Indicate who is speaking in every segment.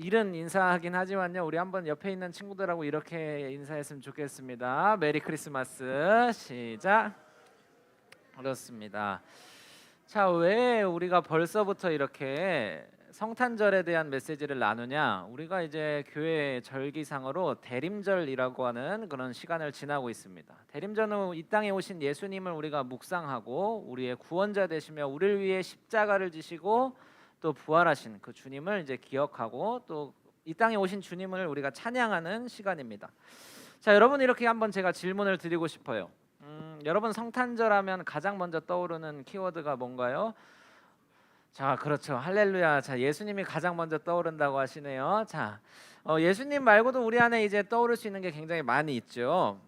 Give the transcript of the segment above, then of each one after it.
Speaker 1: 이른 인사하긴 하지만요. 우리 한번 옆에 있는 친구들하고 이렇게 인사했으면 좋겠습니다. 메리 크리스마스. 시작. 그렇습니다. 자, 왜 우리가 벌써부터 이렇게 성탄절에 대한 메시지를 나누냐? 우리가 이제 교회 절기상으로 대림절이라고 하는 그런 시간을 지나고 있습니다. 대림절은 이 땅에 오신 예수님을 우리가 묵상하고 우리의 구원자 되시며 우리를 위해 십자가를 지시고 또 부활하신 그 주님을 이제 기억하고 또 이 땅에 오신 주님을 우리가 찬양하는 시간입니다. 자, 여러분 이렇게 한번 제가 질문을 드리고 싶어요. 여러분 성탄절 하면 가장 먼저 떠오르는 키워드가 뭔가요? 자, 그렇죠. 할렐루야. 자, 예수님이 가장 먼저 떠오른다고 하시네요. 자, 예수님 말고도 우리 안에 이제 떠오를 수 있는 게 굉장히 많이 있죠.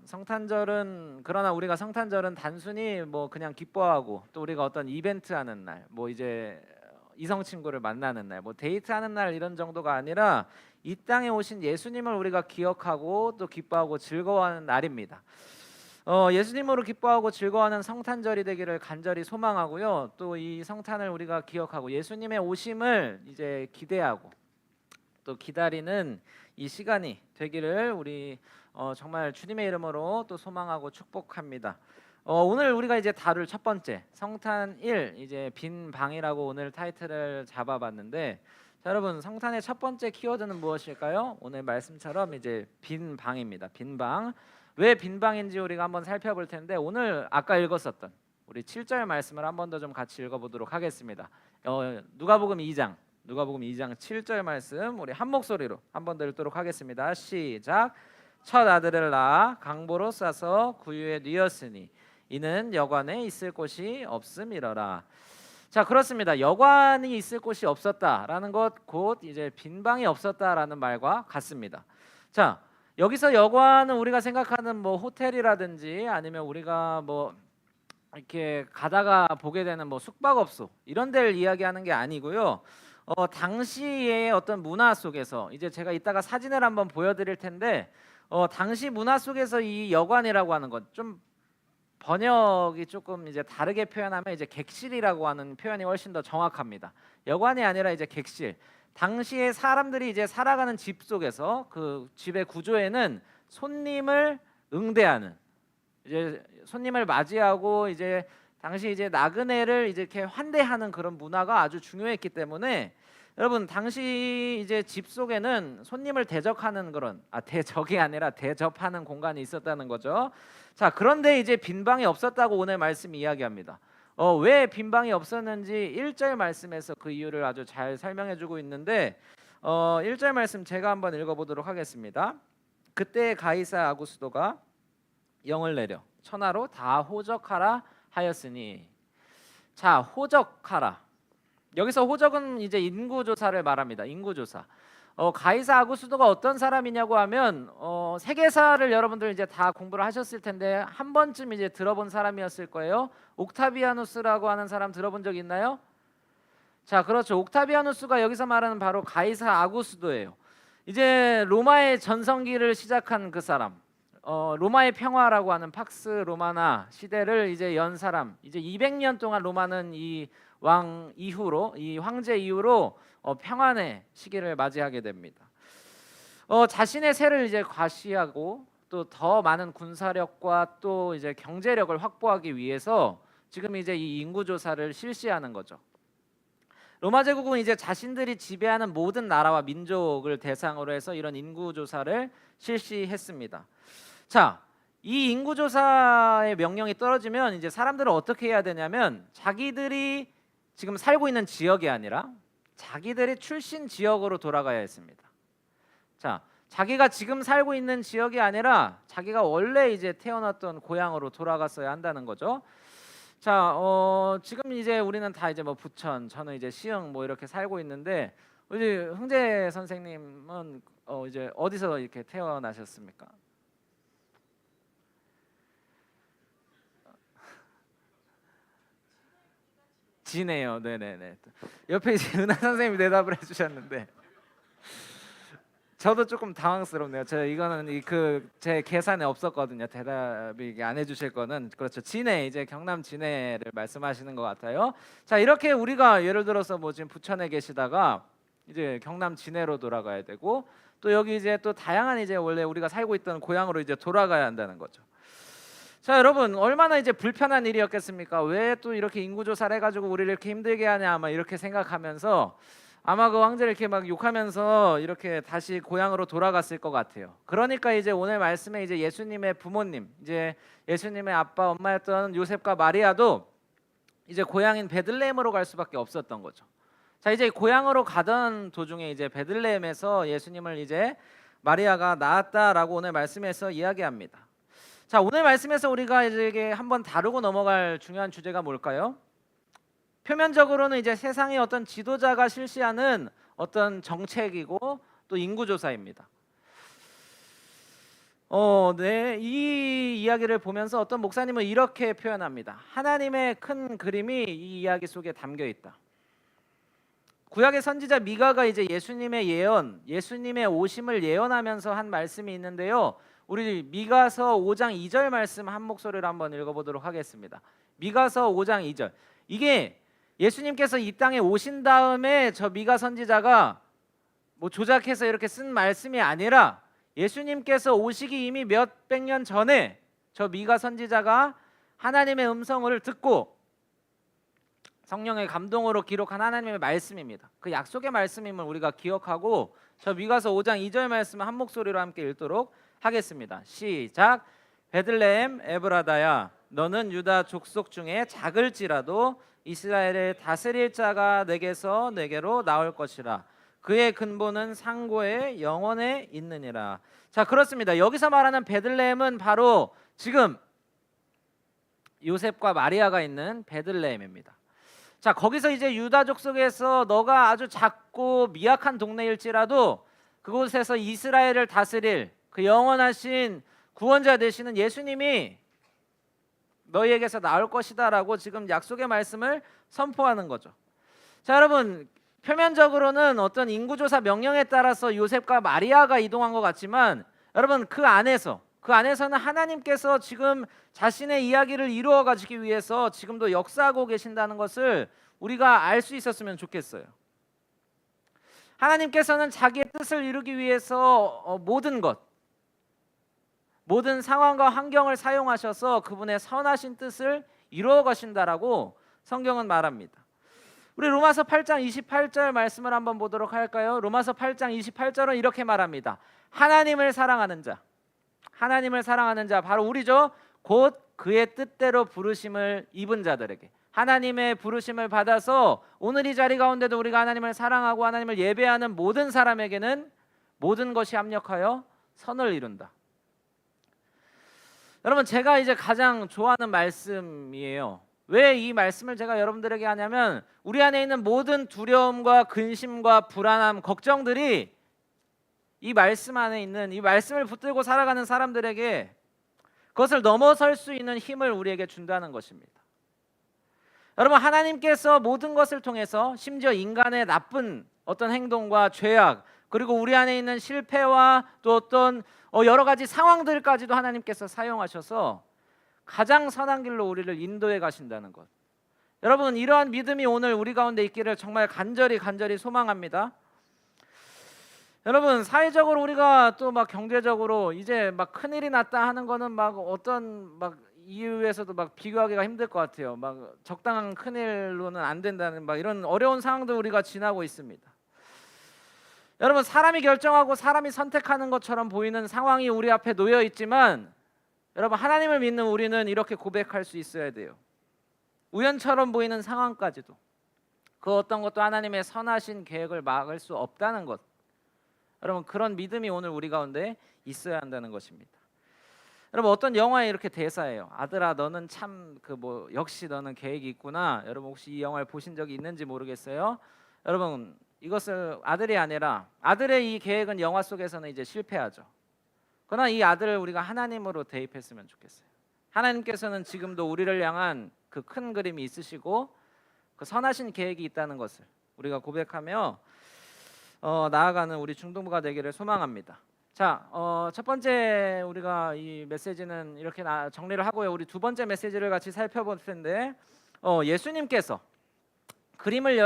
Speaker 1: 그러나 우리가 성탄절은 단순히 뭐 그냥 기뻐하고 또 우리가 어떤 이벤트 하는 날, 뭐 이제 이성 친구를 만나는 날, 뭐 데이트하는 날 이런 정도가 아니라 이 땅에 오신 예수님을 우리가 기억하고 또 기뻐하고 즐거워하는 날입니다. 예수님으로 기뻐하고 즐거워하는 성탄절이 되기를 간절히 소망하고요. 또 이 성탄을 우리가 기억하고 예수님의 오심을 이제 기대하고 또 기다리는 이 시간이 되기를 우리 정말 주님의 이름으로 또 소망하고 축복합니다. 오늘 우리가 이제 다룰 첫 번째 성탄 1 이제 빈 방이라고 오늘 타이틀을 잡아봤는데, 자, 여러분 성탄의 첫 번째 키워드는 무엇일까요? 오늘 말씀처럼 이제 빈 방입니다. 빈 방. 왜 빈 방인지 우리가 한번 살펴볼 텐데, 오늘 아까 읽었었던 우리 7절 말씀을 한 번 더 좀 같이 읽어보도록 하겠습니다. 누가복음 2장 7절 말씀 우리 한 목소리로 한 번 더 읽도록 하겠습니다. 시작. 첫 아들을 낳아 강보로 싸서 구유에 뉘었으니 이는 여관에 있을 곳이 없음이러라. 자, 그렇습니다. 여관이 있을 곳이 없었다라는 것, 곧 이제 빈 방이 없었다라는 말과 같습니다. 자, 여기서 여관은 우리가 생각하는 뭐 호텔이라든지 아니면 우리가 뭐 이렇게 가다가 보게 되는 뭐 숙박업소 이런 데를 이야기하는 게 아니고요. 당시의 어떤 문화 속에서 이제 제가 이따가 사진을 한번 보여드릴 텐데, 당시 문화 속에서 이 여관이라고 하는 것 좀 번역이 조금 이제 다르게 표현하면 이제 객실이라고 하는 표현이 훨씬 더 정확합니다. 여관이 아니라 이제 객실. 당시에 사람들이 이제 살아가는 집 속에서 그 집의 구조에는 손님을 응대하는, 이제 손님을 맞이하고 이제 당시 이제 나그네를 이제 이렇게 환대하는 그런 문화가 아주 중요했기 때문에, 여러분 당시 이제 집 속에는 손님을 대적하는 그런 대적이 아니라 대접하는 공간이 있었다는 거죠. 자, 그런데 이제 빈 방이 없었다고 오늘 말씀이 이야기합니다. 왜 빈 방이 없었는지 1절 말씀에서 그 이유를 아주 잘 설명해 주고 있는데, 1절 말씀 제가 한번 읽어보도록 하겠습니다. 그때 가이사 아구스도가 영을 내려 천하로 다 호적하라 하였으니. 자, 호적하라. 여기서 호적은 이제 인구조사를 말합니다. 인구조사. 가이사 아구스도가 어떤 사람이냐고 하면 세계사를 여러분들 이제 다 공부를 하셨을 텐데 한 번쯤 이제 들어본 사람이었을 거예요. 옥타비아누스라고 하는 사람 들어본 적 있나요? 자, 그렇죠. 옥타비아누스가 여기서 말하는 바로 가이사 아구스도예요. 이제 로마의 전성기를 시작한 그 사람. 로마의 평화라고 하는 팍스 로마나 시대를 이제 연 사람. 이제 200년 동안 로마는 이 왕 이후로, 이 황제 이후로 평안의 시기를 맞이하게 됩니다. 자신의 세를 이제 과시하고 또 더 많은 군사력과 또 이제 경제력을 확보하기 위해서 지금 이제 이 인구 조사를 실시하는 거죠. 로마 제국은 이제 자신들이 지배하는 모든 나라와 민족을 대상으로 해서 이런 인구 조사를 실시했습니다. 자, 이 인구 조사의 명령이 떨어지면 이제 사람들은 어떻게 해야 되냐면, 자기들이 지금 살고 있는 지역이 아니라 자기들이 출신 지역으로 돌아가야 했습니다. 자, 자기가 지금 살고 있는 지역이 아니라 자기가 원래 이제 태어났던 고향으로 돌아갔어야 한다는 거죠. 자, 지금 이제 우리는 다 이제 뭐 부천, 저는 이제 시흥 뭐 이렇게 살고 있는데, 우리 흥재 선생님은 이제 어디서 이렇게 태어나셨습니까? 지네요. 네네네. 옆에 이제 은하 선생님이 대답을 해주셨는데 저도 조금 당황스럽네요. 제가 이거는 제 계산에 없었거든요. 대답이 안 해주실 거는. 그렇죠. 진해, 이제 경남 진해를 말씀하시는 것 같아요. 자, 이렇게 우리가 예를 들어서 뭐 지금 부천에 계시다가 이제 경남 진해로 돌아가야 되고 또 여기 이제 또 다양한 이제 원래 우리가 살고 있던 고향으로 이제 돌아가야 한다는 거죠. 자, 여러분 얼마나 이제 불편한 일이었겠습니까? 왜 또 이렇게 인구조사를 해가지고 우리를 이렇게 힘들게 하냐 아마 이렇게 생각하면서 아마 그 황제를 이렇게 막 욕하면서 이렇게 다시 고향으로 돌아갔을 것 같아요. 그러니까 이제 오늘 말씀에 이제 예수님의 부모님, 이제 예수님의 아빠 엄마였던 요셉과 마리아도 이제 고향인 베들레헴으로 갈 수밖에 없었던 거죠. 자, 이제 고향으로 가던 도중에 이제 베들레헴에서 예수님을 이제 마리아가 낳았다라고 오늘 말씀에서 이야기합니다. 자, 오늘 말씀에서 우리가 이제 한번 다루고 넘어갈 중요한 주제가 뭘까요? 표면적으로는 이제 세상의 어떤 지도자가 실시하는 어떤 정책이고 또 인구조사입니다. 네, 이 이야기를 보면서 어떤 목사님은 이렇게 표현합니다. 하나님의 큰 그림이 이 이야기 속에 담겨 있다. 구약의 선지자 미가가 이제 예수님의 예언, 예수님의 오심을 예언하면서 한 말씀이 있는데요. 우리 미가서 5장 2절 말씀 한 목소리로 한번 읽어보도록 하겠습니다. 미가서 5장 2절. 이게 예수님께서 이 땅에 오신 다음에 저 미가 선지자가 뭐 조작해서 이렇게 쓴 말씀이 아니라 예수님께서 오시기 이미 몇백 년 전에 저 미가 선지자가 하나님의 음성을 듣고 성령의 감동으로 기록한 하나님의 말씀입니다. 그 약속의 말씀임을 우리가 기억하고 저 미가서 5장 2절 말씀을 한 목소리로 함께 읽도록 하겠습니다. 시작. 베들레헴 에브라다야, 너는 유다 족속 중에 작을지라도 이스라엘을 다스릴 자가 내게서 내게로 나올 것이라. 그의 근본은 상고의 영원에 있느니라. 자, 그렇습니다. 여기서 말하는 베들레헴은 바로 지금 요셉과 마리아가 있는 베들레헴입니다. 자, 거기서 이제 유다 족속에서 너가 아주 작고 미약한 동네일지라도 그곳에서 이스라엘을 다스릴 그 영원하신 구원자 되시는 예수님이 너희에게서 나올 것이다라고 지금 약속의 말씀을 선포하는 거죠. 자, 여러분 표면적으로는 어떤 인구조사 명령에 따라서 요셉과 마리아가 이동한 것 같지만 여러분 그 안에서는 하나님께서 지금 자신의 이야기를 이루어 가시기 위해서 지금도 역사하고 계신다는 것을 우리가 알 수 있었으면 좋겠어요. 하나님께서는 자기의 뜻을 이루기 위해서 모든 상황과 환경을 사용하셔서 그분의 선하신 뜻을 이루어 가신다라고 성경은 말합니다. 우리 로마서 8장 28절 말씀을 한번 보도록 할까요? 로마서 8장 28절은 이렇게 말합니다. 하나님을 사랑하는 자 바로 우리죠. 곧 그의 뜻대로 부르심을 입은 자들에게, 하나님의 부르심을 받아서 오늘 이 자리 가운데도 우리가 하나님을 사랑하고 하나님을 예배하는 모든 사람에게는 모든 것이 합력하여 선을 이룬다. 여러분 제가 이제 가장 좋아하는 말씀이에요. 왜 이 말씀을 제가 여러분들에게 하냐면 우리 안에 있는 모든 두려움과 근심과 불안함, 걱정들이 이 말씀 안에 있는 이 말씀을 붙들고 살아가는 사람들에게 그것을 넘어설 수 있는 힘을 우리에게 준다는 것입니다. 여러분 하나님께서 모든 것을 통해서 심지어 인간의 나쁜 어떤 행동과 죄악 그리고 우리 안에 있는 실패와 또 어떤 여러 가지 상황들까지도 하나님께서 사용하셔서 가장 선한 길로 우리를 인도해 가신다는 것. 여러분 이러한 믿음이 오늘 우리 가운데 있기를 정말 간절히 소망합니다. 여러분 사회적으로 우리가 또 막 경제적으로 이제 막 큰일이 났다 하는 거는 막 어떤 막 이유에서도 막 비교하기가 힘들 것 같아요. 막 적당한 큰일로는 안 된다는 막 이런 어려운 상황도 우리가 지나고 있습니다. 여러분 사람이 결정하고 사람이 선택하는 것처럼 보이는 상황이 우리 앞에 놓여 있지만 여러분 하나님을 믿는 우리는 이렇게 고백할 수 있어야 돼요. 우연처럼 보이는 상황까지도 그 어떤 것도 하나님의 선하신 계획을 막을 수 없다는 것. 여러분 그런 믿음이 오늘 우리 가운데 있어야 한다는 것입니다. 여러분 어떤 영화에 이렇게 대사예요. 아들아 너는 참 역시 너는 계획이 있구나. 여러분 혹시 이 영화를 보신 적이 있는지 모르겠어요. 여러분 이것을 아들이 아니라 아들의 이 계획은 영화 속에서는 이제 실패하죠. 그러나 이 아들을 우리가 하나님으로 대입했으면 좋겠어요. 하나님께서는 지금도 우리를 향한 그 큰 그림이 있으시고 그 선하신 계획이 있다는 것을 우리가 고백하며 나아가는 우리 중동부가 되기를 소망합니다. 자, 첫 번째 우리가 이 메시지는 이렇게 정리를 하고요. 우리 두 번째 메시지를 같이 살펴볼 텐데 예수님께서 그림을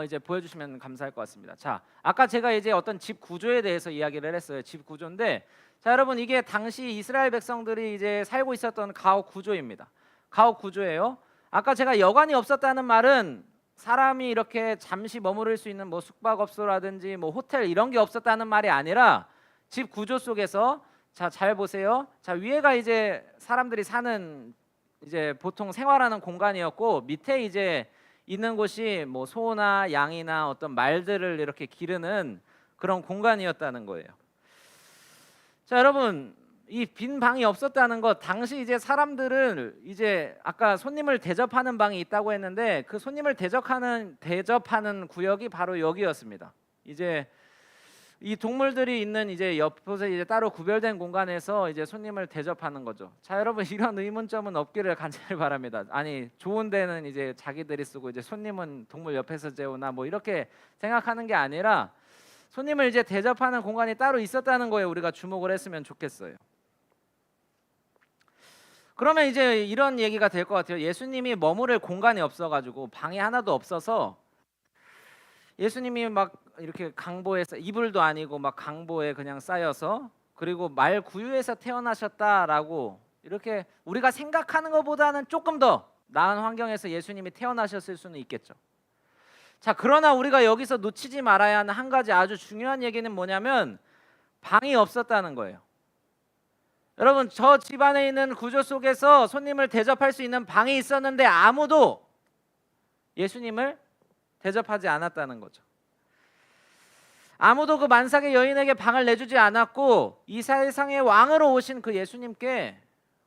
Speaker 1: 이제 보여주시면 감사할 것 같습니다. 자, 아까 제가 이제 어떤 집 구조에 대해서 이야기를 했어요. 집 구조인데, 자 여러분 이게 당시 이스라엘 백성들이 이제 살고 있었던 가옥 구조입니다. 가옥 구조예요. 아까 제가 여관이 없었다는 말은 사람이 이렇게 잠시 머무를 수 있는 뭐 숙박업소라든지 뭐 호텔 이런 게 없었다는 말이 아니라 집 구조 속에서 자 잘 보세요. 자 위에가 이제 사람들이 사는 이제 보통 생활하는 공간이었고 밑에 이제 있는 곳이 뭐 소나 양이나 어떤 말들을 이렇게 기르는 그런 공간이었다는 거예요. 자 여러분 이 빈 방이 없었다는 것, 당시 이제 사람들은 이제 아까 손님을 대접하는 방이 있다고 했는데 그 손님을 대접하는 구역이 바로 여기였습니다. 이제 이 동물들이 있는 이제 옆곳에 이제 따로 구별된 공간에서 이제 손님을 대접하는 거죠. 자 여러분 이런 의문점은 없기를 간절히 바랍니다. 아니 좋은 데는 이제 자기들이 쓰고 이제 손님은 동물 옆에서 재우나 뭐 이렇게 생각하는 게 아니라 손님을 이제 대접하는 공간이 따로 있었다는 거에 우리가 주목을 했으면 좋겠어요. 그러면 이제 이런 얘기가 될 것 같아요. 예수님이 머무를 공간이 없어가지고 방이 하나도 없어서 예수님이 막 이렇게 강보에 이불도 아니고 막 강보에 그냥 쌓여서 그리고 말 구유에서 태어나셨다라고 이렇게 우리가 생각하는 것보다는 조금 더 나은 환경에서 예수님이 태어나셨을 수는 있겠죠. 자 그러나 우리가 여기서 놓치지 말아야 하는 한 가지 아주 중요한 얘기는 뭐냐면 방이 없었다는 거예요. 여러분 저 집안에 있는 구조 속에서 손님을 대접할 수 있는 방이 있었는데 아무도 예수님을 대접하지 않았다는 거죠. 아무도 그 만삭의 여인에게 방을 내주지 않았고 이 세상의 왕으로 오신 그 예수님께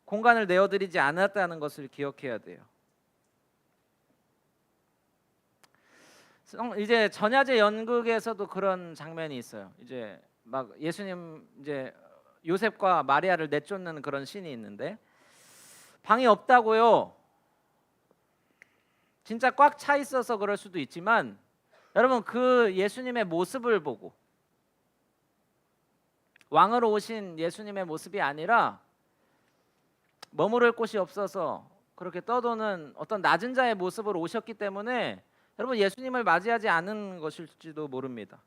Speaker 1: 공간을 내어드리지 않았다는 것을 기억해야 돼요. 이제 전야제 연극에서도 그런 장면이 있어요. 이제 막 예수님 이제 요셉과 마리아를 내쫓는 그런 씬이 있는데 방이 없다고요. 진짜 꽉 차 있어서 그럴 수도 있지만 여러분 그 예수님의 모습을 보고 왕으로 오신 예수님의 모습이 아니라 머무를 곳이 없어서 그렇게 떠도는 어떤 낮은 자의 모습으로 오셨기 때문에 여러분 예수님을 맞이하지 않은 것일지도 모릅니다.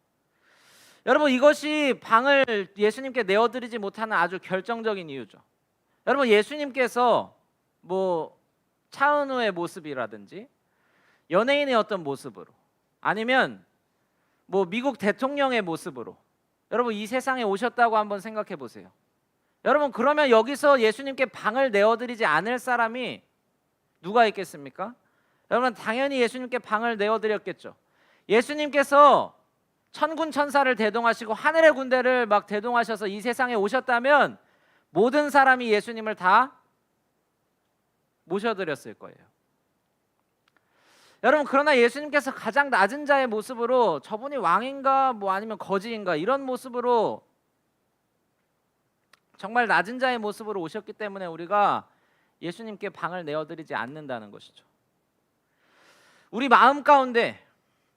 Speaker 1: 여러분 이것이 방을 예수님께 내어드리지 못하는 아주 결정적인 이유죠. 여러분 예수님께서 뭐 차은우의 모습이라든지 연예인의 어떤 모습으로 아니면 뭐 미국 대통령의 모습으로 여러분 이 세상에 오셨다고 한번 생각해 보세요. 여러분 그러면 여기서 예수님께 방을 내어드리지 않을 사람이 누가 있겠습니까? 여러분 당연히 예수님께 방을 내어드렸겠죠. 예수님께서 천군 천사를 대동하시고 하늘의 군대를 막 대동하셔서 이 세상에 오셨다면 모든 사람이 예수님을 다 모셔드렸을 거예요. 여러분 그러나 예수님께서 가장 낮은 자의 모습으로 저분이 왕인가 뭐 아니면 거지인가 이런 모습으로 정말 낮은 자의 모습으로 오셨기 때문에 우리가 예수님께 방을 내어드리지 않는다는 것이죠. 우리 마음 가운데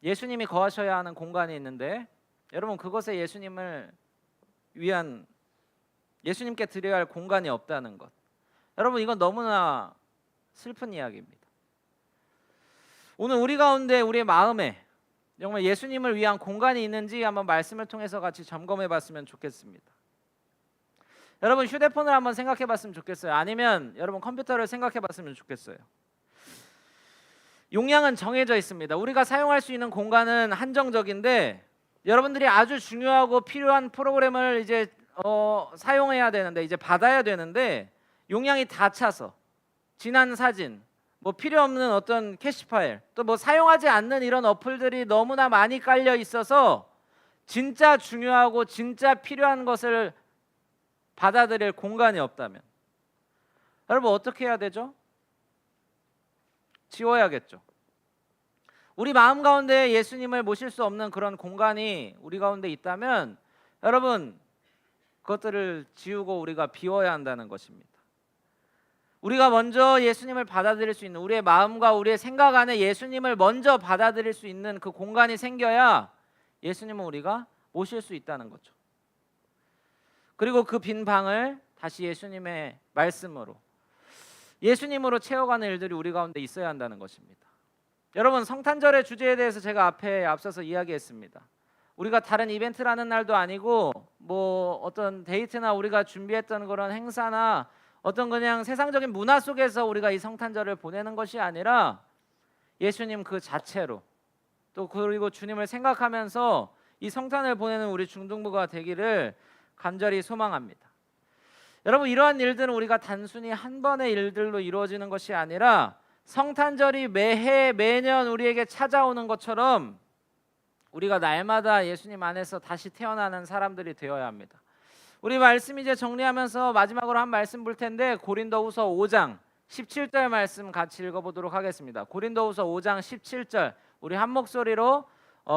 Speaker 1: 예수님이 거하셔야 하는 공간이 있는데 여러분 그것에 예수님을 위한 예수님께 드려야 할 공간이 없다는 것. 여러분 이건 너무나 슬픈 이야기입니다. 오늘 우리 가운데 우리의 마음에 정말 예수님을 위한 공간이 있는지 한번 말씀을 통해서 같이 점검해 봤으면 좋겠습니다. 여러분 휴대폰을 한번 생각해 봤으면 좋겠어요. 아니면 여러분 컴퓨터를 생각해 봤으면 좋겠어요. 용량은 정해져 있습니다. 우리가 사용할 수 있는 공간은 한정적인데 여러분들이 아주 중요하고 필요한 프로그램을 이제 사용해야 되는데 이제 받아야 되는데 용량이 다 차서 지난 사진 뭐 필요 없는 어떤 캐시 파일 또 뭐 사용하지 않는 이런 어플들이 너무나 많이 깔려 있어서 진짜 중요하고 진짜 필요한 것을 받아들일 공간이 없다면 여러분 어떻게 해야 되죠? 지워야겠죠. 우리 마음 가운데 예수님을 모실 수 없는 그런 공간이 우리 가운데 있다면 여러분 그것들을 지우고 우리가 비워야 한다는 것입니다. 우리가 먼저 예수님을 받아들일 수 있는 우리의 마음과 우리의 생각 안에 예수님을 먼저 받아들일 수 있는 그 공간이 생겨야 예수님을 우리가 모실 수 있다는 거죠. 그리고 그 빈 방을 다시 예수님의 말씀으로 예수님으로 채워가는 일들이 우리 가운데 있어야 한다는 것입니다. 여러분 성탄절의 주제에 대해서 제가 앞서서 이야기했습니다. 우리가 다른 이벤트라는 날도 아니고 뭐 어떤 데이트나 우리가 준비했던 그런 행사나 어떤 그냥 세상적인 문화 속에서 우리가 이 성탄절을 보내는 것이 아니라 예수님 그 자체로 또 그리고 주님을 생각하면서 이 성탄을 보내는 우리 중등부가 되기를 간절히 소망합니다. 여러분 이러한 일들은 우리가 단순히 한 번의 일들로 이루어지는 것이 아니라 성탄절이 매해 매년 우리에게 찾아오는 것처럼 우리가 날마다 예수님 안에서 다시 태어나는 사람들이 되어야 합니다. 우리 말씀 이제 정리하면서 마지막으로 한 말씀 볼 텐데 고린도후서 5장 17절 말씀 같이 읽어보도록 하겠습니다. 고린도후서 5장 17절 우리 한 목소리로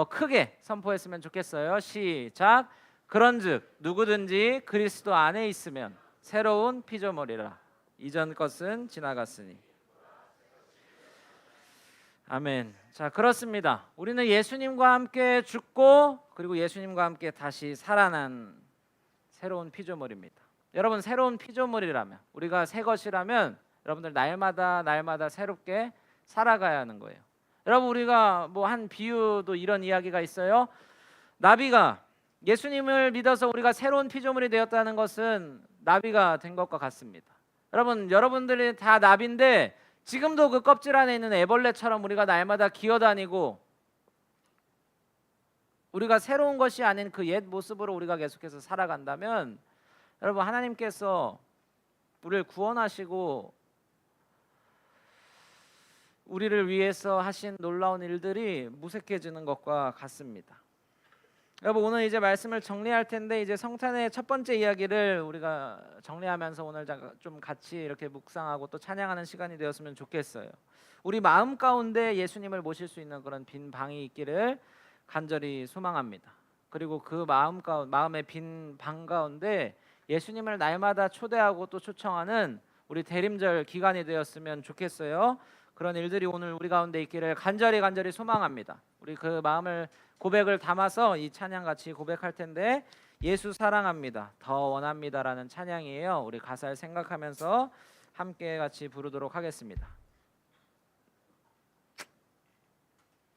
Speaker 1: 크게 선포했으면 좋겠어요. 시작. 그런즉 누구든지 그리스도 안에 있으면 새로운 피조물이라 이전 것은 지나갔으니. 아멘. 자, 그렇습니다. 우리는 예수님과 함께 죽고 그리고 예수님과 함께 다시 살아난 새로운 피조물입니다. 여러분 새로운 피조물이라면 우리가 새 것이라면 여러분들 날마다 새롭게 살아가야 하는 거예요. 여러분 우리가 뭐 한 비유도 이런 이야기가 있어요. 나비가 예수님을 믿어서 우리가 새로운 피조물이 되었다는 것은 나비가 된 것과 같습니다. 여러분들이 다 나비인데 지금도 그 껍질 안에 있는 애벌레처럼 우리가 날마다 기어다니고 우리가 새로운 것이 아닌 그 옛 모습으로 우리가 계속해서 살아간다면 여러분 하나님께서 우리를 구원하시고 우리를 위해서 하신 놀라운 일들이 무색해지는 것과 같습니다. 여러분 오늘 이제 말씀을 정리할 텐데 이제 성탄의 첫 번째 이야기를 우리가 정리하면서 오늘 좀 같이 이렇게 묵상하고 또 찬양하는 시간이 되었으면 좋겠어요. 우리 마음 가운데 예수님을 모실 수 있는 그런 빈 방이 있기를 간절히 소망합니다. 그리고 그 마음의 빈 방 가운데 예수님을 날마다 초대하고 또 초청하는 우리 대림절 기간이 되었으면 좋겠어요. 그런 일들이 오늘 우리 가운데 있기를 간절히 소망합니다. 우리 그 마음을 고백을 담아서 이 찬양 같이 고백할 텐데 예수 사랑합니다. 더 원합니다라는 찬양이에요. 우리 가사를 생각하면서 함께 같이 부르도록 하겠습니다.